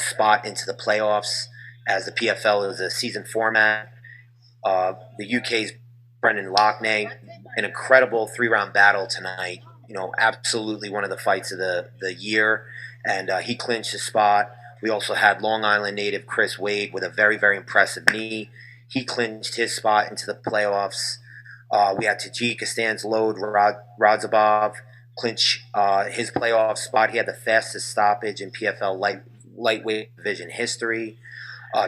spot into the playoffs, as the PFL is a season format. The UK's Brendan Loughnane, an incredible 3-round battle tonight. Absolutely one of the fights of the year, and he clinched his spot. We also had Long Island native Chris Wade with a very, very impressive knee. He clinched his spot into the playoffs. We had Tajikistan Lod Radzabov clinch his playoff spot. He had the fastest stoppage in PFL lightweight division history.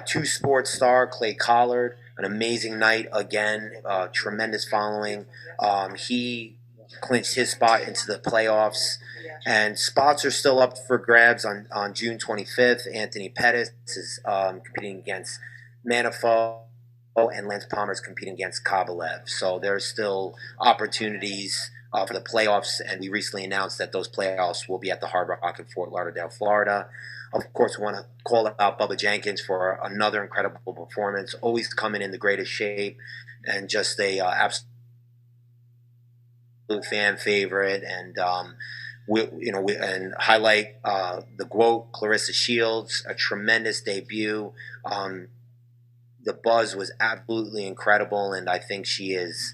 Two sports star Clay Collard, an amazing night again, tremendous following. He clinched his spot into the playoffs, and spots are still up for grabs on June 25th. Anthony Pettis is competing against Manafo, and Lance Palmer is competing against Kovalev. So there's still opportunities for the playoffs, and we recently announced that those playoffs will be at the Hard Rock in Fort Lauderdale, Florida. Of course, we want to call out Bubba Jenkins for another incredible performance, always coming in the greatest shape, and just a absolute fan favorite. And and highlight the GWOAT, Claressa Shields, a tremendous debut. The buzz was absolutely incredible, and I think she is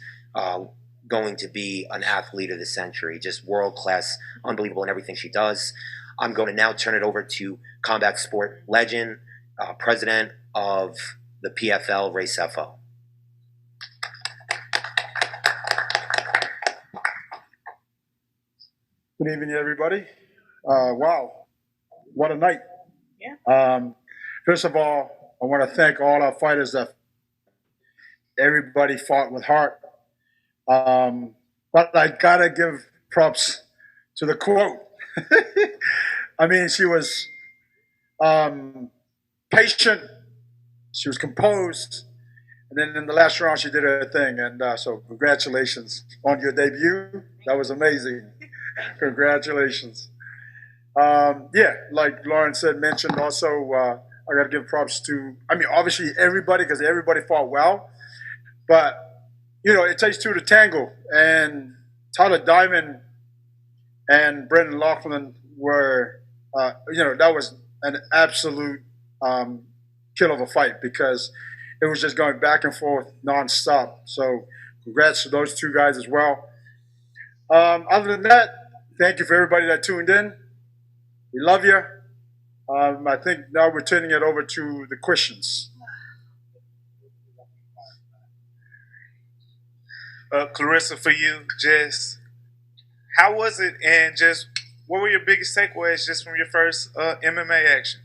going to be an athlete of the century, just world-class, unbelievable in everything she does. I'm going to now turn it over to combat sport legend, president of the PFL, Ray Sefo. Good evening, everybody. Wow, what a night. Yeah. First of all, I want to thank all our fighters that everybody fought with heart. But I got to give props to the quote. I mean, she was patient, she was composed, and then in the last round she did her thing. And so congratulations on your debut. That was amazing. Congratulations. Yeah, like Lauren mentioned also, I got to give props to, obviously everybody, because everybody fought well. But, it takes two to tango. And Tyler Diamond and Brendan Loughnane were, that was an absolute kill of a fight, because it was just going back and forth nonstop. So congrats to those two guys as well. Other than that, thank you for everybody that tuned in. We love you. I think now we're turning it over to the questions. Claressa, for you, just how was it, and just what were your biggest takeaways just from your first MMA action?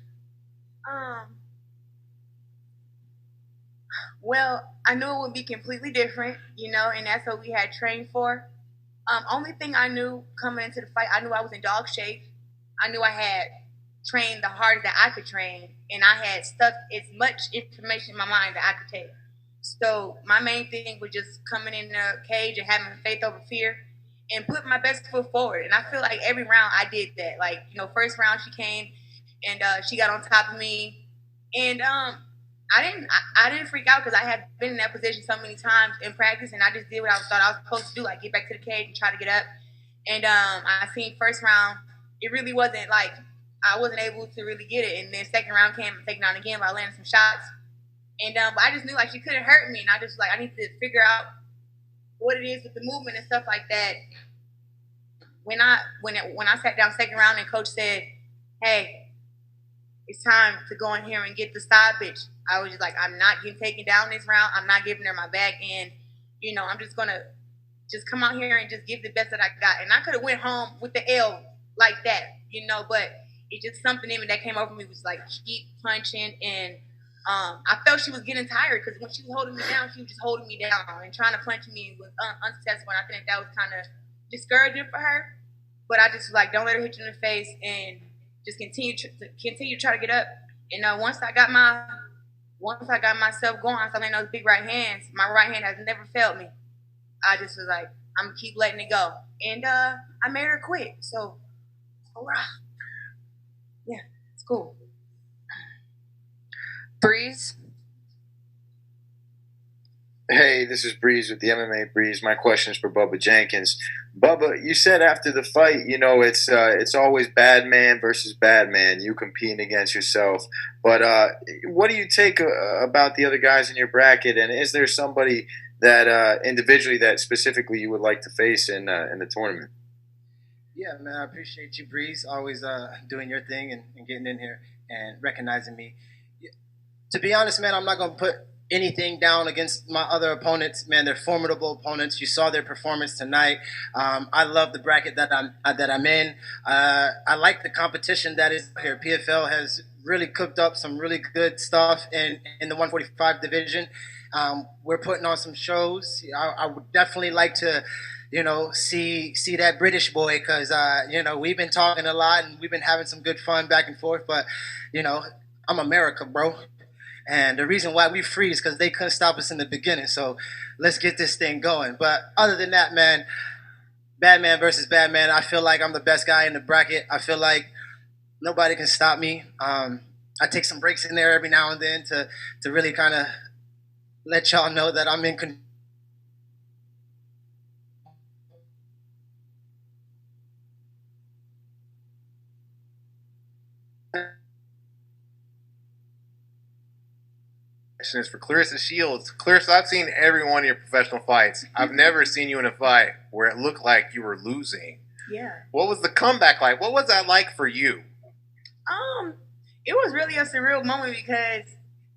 Well, I knew it would be completely different, and that's what we had trained for. Only thing I knew coming into the fight, I knew I was in dog shape. I knew I had trained the hardest that I could train, and I had stuck as much information in my mind that I could take. So my main thing was just coming in the cage and having faith over fear and putting my best foot forward. And I feel like every round I did that. Like, first round she came and she got on top of me. And I didn't freak out, because I had been in that position so many times in practice, and I just did what I thought I was supposed to do, like get back to the cage and try to get up. And I seen first round, it really wasn't like I wasn't able to really get it. And then second round came and taken on again by landing some shots. And but I just knew like she couldn't hurt me, and I just I need to figure out what it is with the movement and stuff like that. When I sat down second round and coach said, "Hey, it's time to go in here and get the stoppage," I was just like, I'm not getting taken down this round. I'm not giving her my back end. I'm just gonna just come out here and just give the best that I got. And I could have went home with the L like that, but it's just something in me that came over me, was like keep punching. And I felt she was getting tired, because when she was holding me down, she was just holding me down and trying to punch me was unsuccessful. And I think that was kind of discouraging for her. But I just was like, don't let her hit you in the face, and just continue to try to get up. And once I got myself going, I started those big right hands. My right hand has never failed me. I just was like, I'm gonna keep letting it go. And I made her quit. So, hurrah. Yeah, it's cool. Breeze. Hey, Hey, this is Breeze with the MMA Breeze. My question is for Bubba Jenkins. Bubba, you said after the fight, it's always bad man versus bad man, you competing against yourself. But what do you take about the other guys in your bracket, and is there somebody that individually that specifically you would like to face in the tournament? Yeah, man, I appreciate you, Breeze, always doing your thing and getting in here and recognizing me. To be honest, man, I'm not going to put anything down against my other opponents. Man, they're formidable opponents. You saw their performance tonight. I love the bracket that I'm in. I like the competition that is here. PFL has really cooked up some really good stuff in the 145 division. We're putting on some shows. I would definitely like to see that British boy, because we've been talking a lot and we've been having some good fun back and forth. But I'm America, bro, and the reason why we free is because they couldn't stop us in the beginning. So let's get this thing going. But other than that, man, bad man versus bad man. I feel like I'm the best guy in the bracket. I feel like nobody can stop me. I take some breaks in there every now and then to really kind of let y'all know that I'm in control. Is for Claressa Shields. Claressa, I've seen every one of your professional fights. I've never seen you in a fight where it looked like you were losing. Yeah. What was the comeback like? What was that like for you? It was really a surreal moment because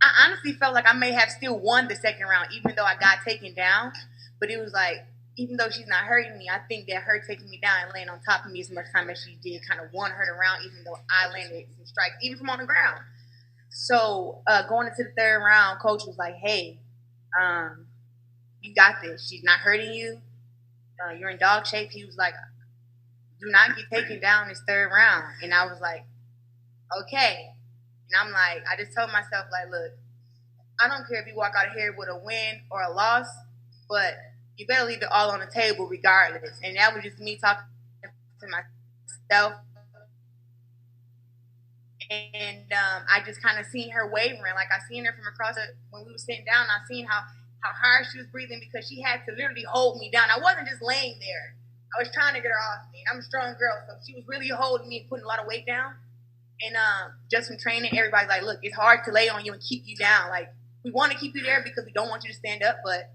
I honestly felt like I may have still won the second round, even though I got taken down. But it was like, even though she's not hurting me, I think that her taking me down and laying on top of me as much time as she did kind of won her the round, even though I landed some strikes, even from on the ground. So going into the third round, coach was like, hey, you got this. She's not hurting you. You're in dog shape. He was like, do not get taken down this third round. And I was like, okay. And I'm like, I just told myself, like, look, I don't care if you walk out of here with a win or a loss, but you better leave it all on the table regardless. And that was just me talking to myself. And I just kind of seen her wavering. Like, I seen her from across when we were sitting down. I seen how hard she was breathing because she had to literally hold me down. I wasn't just laying there. I was trying to get her off me. I'm a strong girl, so she was really holding me and putting a lot of weight down. And just from training, everybody's like, look, it's hard to lay on you and keep you down. Like, we want to keep you there because we don't want you to stand up. But,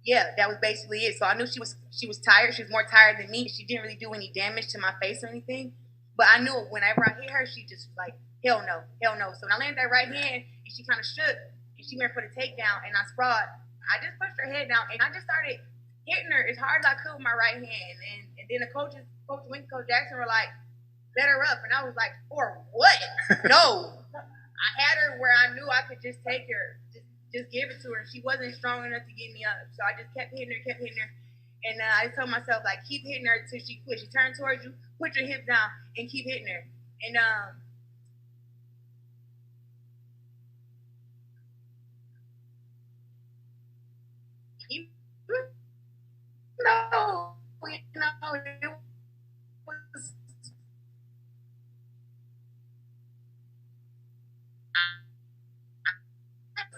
yeah, that was basically it. So I knew she was tired. She was more tired than me. She didn't really do any damage to my face or anything. But I knew whenever I hit her, she just like, hell no. So when I landed that right hand, and she kind of shook, and she went for the takedown, and I sprawled. I just pushed her head down, and I just started hitting her as hard as I could with my right hand. And then the Coach Wink, Coach Jackson were like, let her up. And I was like, for what? No. I had her where I knew I could just take her, just give it to her. She wasn't strong enough to get me up. So I just kept hitting her. And I told myself, like, keep hitting her until she quit. She turned towards you, put your hips down, and keep hitting her. And it was.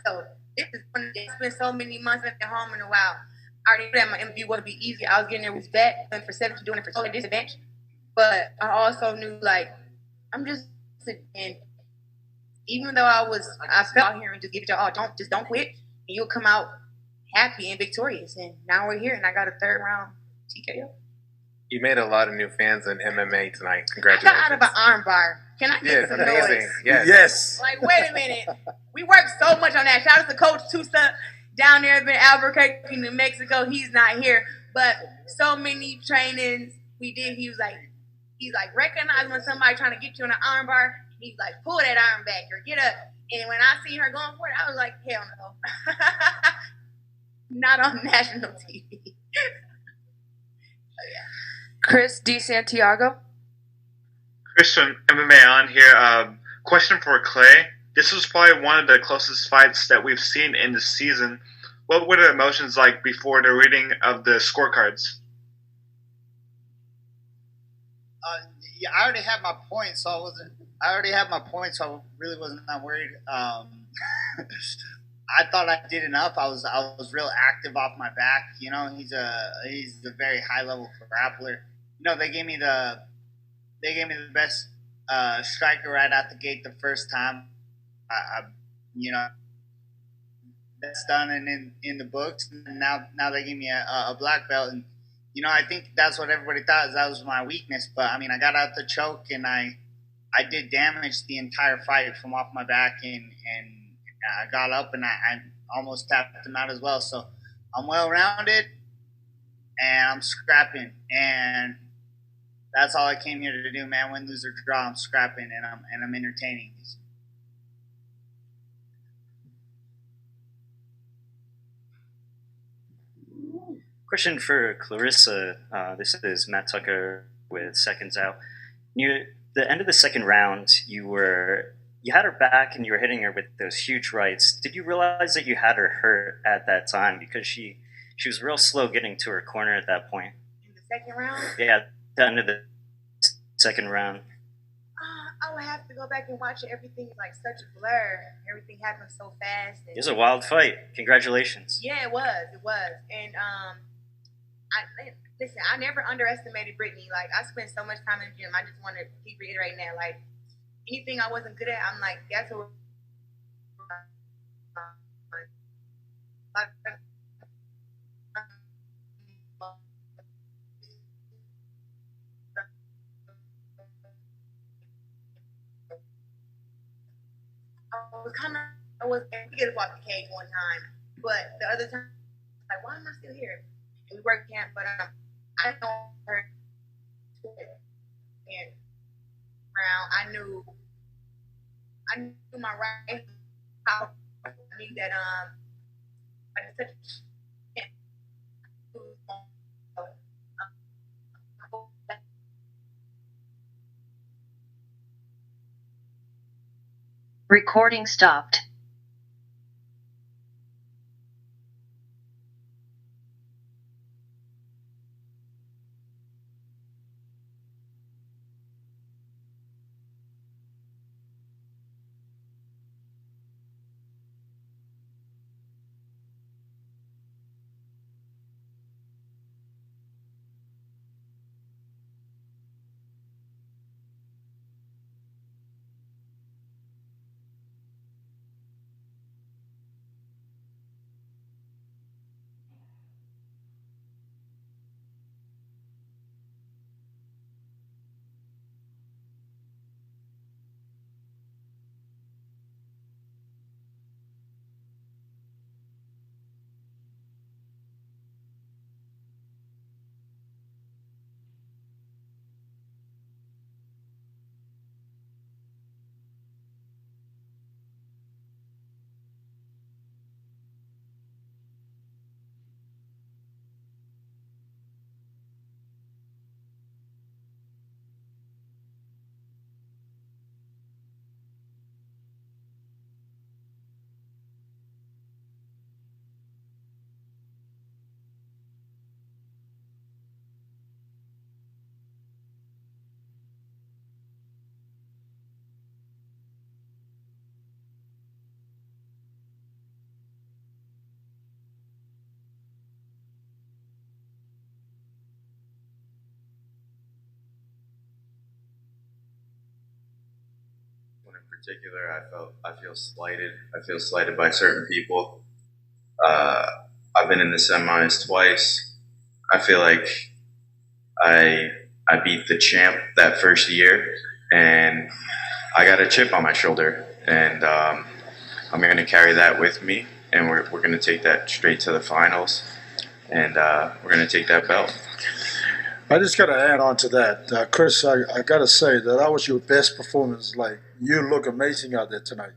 So it's been so many months I've been home in a while. I already knew that my interview wouldn't be easy. I was getting there with vet, doing for 70, doing it for total disadvantage. But I also knew, like, I'm just, and even though I felt out here and just give it your all, don't quit, and you'll come out happy and victorious. And now we're here, and I got a third round TKO. You made a lot of new fans in MMA tonight. Congratulations. I got out of an arm bar. Can I get some amazing. noise? Yes. Like, wait a minute. We worked so much on that. Shout out to Coach Tusa down there in Albuquerque, New Mexico. He's not here. But so many trainings we did. He's like, recognize when somebody trying to get you in an arm bar. He's like, pull that arm back or get up. And when I seen her going for it, I was like, hell no. Not on national TV. Chris DeSantiago. Chris from MMA on here. Question for Clay. This was probably one of the closest fights that we've seen in the season. What were the emotions like before the reading of the scorecards? Yeah, I already had my points, so I really wasn't that worried. I thought I did enough. I was real active off my back. You know, he's a very high level grappler. You know, they gave me the best striker right out the gate the first time. You know, that's done and in the books. And now they gave me a black belt, and you know, I think that's what everybody thought that was my weakness. But I mean, I got out the choke and I did damage the entire fight from off my back, and I got up and I almost tapped him out as well. So I'm well rounded and I'm scrapping, and that's all I came here to do, man. Win, lose, or draw, I'm scrapping and I'm entertaining. Question for Claressa. This is Matt Tucker with Seconds Out. Near the end of the second round, you had her back and you were hitting her with those huge rights. Did you realize that you had her hurt at that time? Because she was real slow getting to her corner at that point. In the second round? Yeah, the end of the second round. I would have to go back and watch it. Everything is like such a blur. Everything happened so fast. It was a wild fight. Congratulations. Yeah, it was. And listen, I never underestimated Brittany. Like, I spent so much time in the gym. I just want to keep reiterating that. Like, anything I wasn't good at, I'm like, that's what. We could have walked the cage one time, but the other time, like, why am I still here? And we worked camp, but I know her. And I knew my right. How I knew that I just touched. Recording stopped. Particular, I feel slighted. I feel slighted by certain people. I've been in the semis twice. I feel like I beat the champ that first year, and I got a chip on my shoulder, and I'm going to carry that with me, and we're going to take that straight to the finals, and we're going to take that belt. I just got to add on to that. Chris, I got to say that was your best performance. Like, you look amazing out there tonight.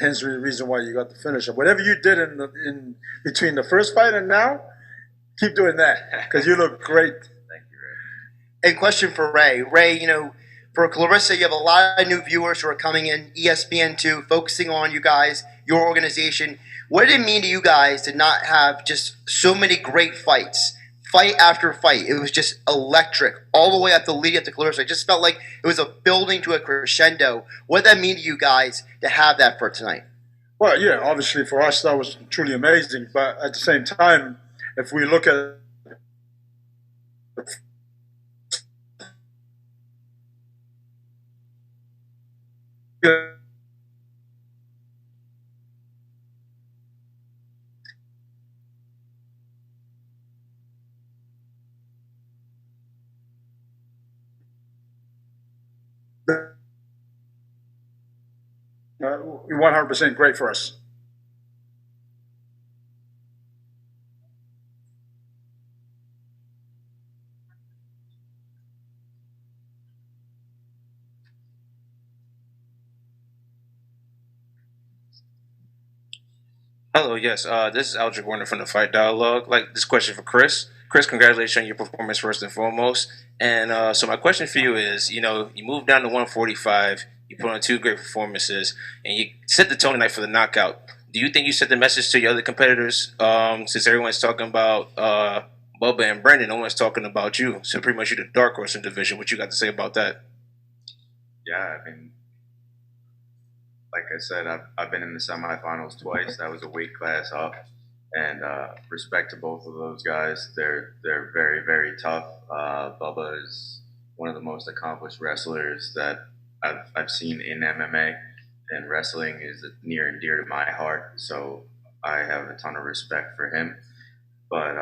Hence the reason why you got the finish. Whatever you did in between the first fight and now, keep doing that because you look great. Thank you, Ray. A question for Ray. Ray, you know, for Claressa, you have a lot of new viewers who are coming in, ESPN2, focusing on you guys, your organization. What did it mean to you guys to not have just so many great fights? Fight after fight, it was just electric all the way up the lead up to Claressa. It just felt like it was a building to a crescendo. What did that mean to you guys to have that for tonight? Well, yeah, obviously for us that was truly amazing. But at the same time, if we look at the 100% great for us. Hello, yes. This is Aldrich Warner from the Fight Dialogue. Like this question for Chris. Chris, congratulations on your performance first and foremost. And so my question for you is, you moved down to 145. You put on 2 great performances, and you set the tone tonight for the knockout. Do you think you set the message to your other competitors? Since everyone's talking about Bubba and Brendan, no one's talking about you. So pretty much you're the dark horse in the division. What you got to say about that? Yeah, I mean, like I said, I've been in the semifinals twice. That was a weight class up, and respect to both of those guys. They're very, very tough. Bubba is one of the most accomplished wrestlers that I've seen in MMA, and wrestling is near and dear to my heart. So I have a ton of respect for him. But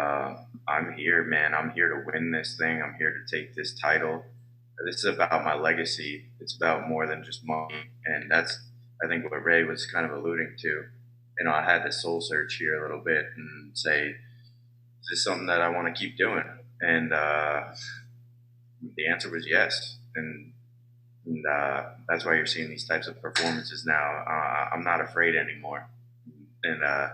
I'm here, man. I'm here to win this thing. I'm here to take this title. This is about my legacy. It's about more than just money, and that's, I think, what Ray was kind of alluding to. I had to soul search here a little bit and say, is this something that I want to keep doing? And the answer was yes. And that's why you're seeing these types of performances now. I'm not afraid anymore. And I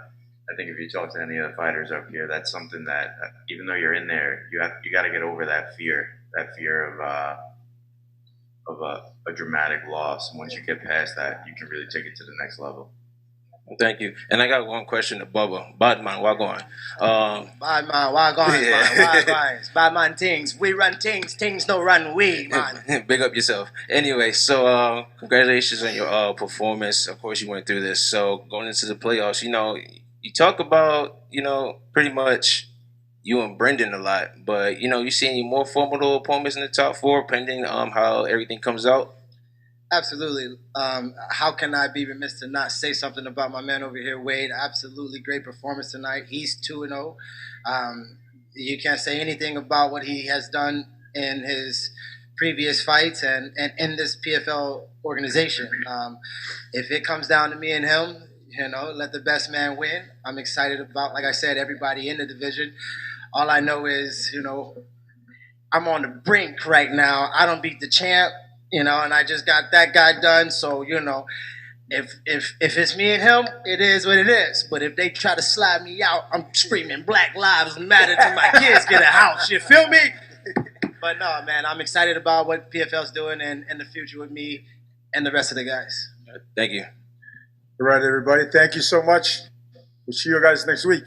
think if you talk to any of the fighters up here, that's something that, even though you're in there, you got to get over that fear of a dramatic loss. And once you get past that, you can really take it to the next level. Thank you. And I got one question to Bubba. Badman, wagwan. Badman things. We run things no run we, man. Big up yourself. Anyway, so congratulations on your performance. Of course, you went through this. So going into the playoffs, you talk about, pretty much you and Brendan a lot, but you see any more formidable opponents in the top 4, pending how everything comes out? Absolutely. How can I be remiss to not say something about my man over here, Wade? Absolutely great performance tonight. He's 2-0. You can't say anything about what he has done in his previous fights and in this PFL organization. If it comes down to me and him, let the best man win. I'm excited about, like I said, everybody in the division. All I know is, I'm on the brink right now. I don't beat the champ. And I just got that guy done. So, if it's me and him, it is what it is. But if they try to slide me out, I'm screaming Black Lives Matter till my kids get a house. You feel me? But no, man, I'm excited about what PFL's doing and the future with me and the rest of the guys. Thank you. All right, everybody. Thank you so much. We'll see you guys next week.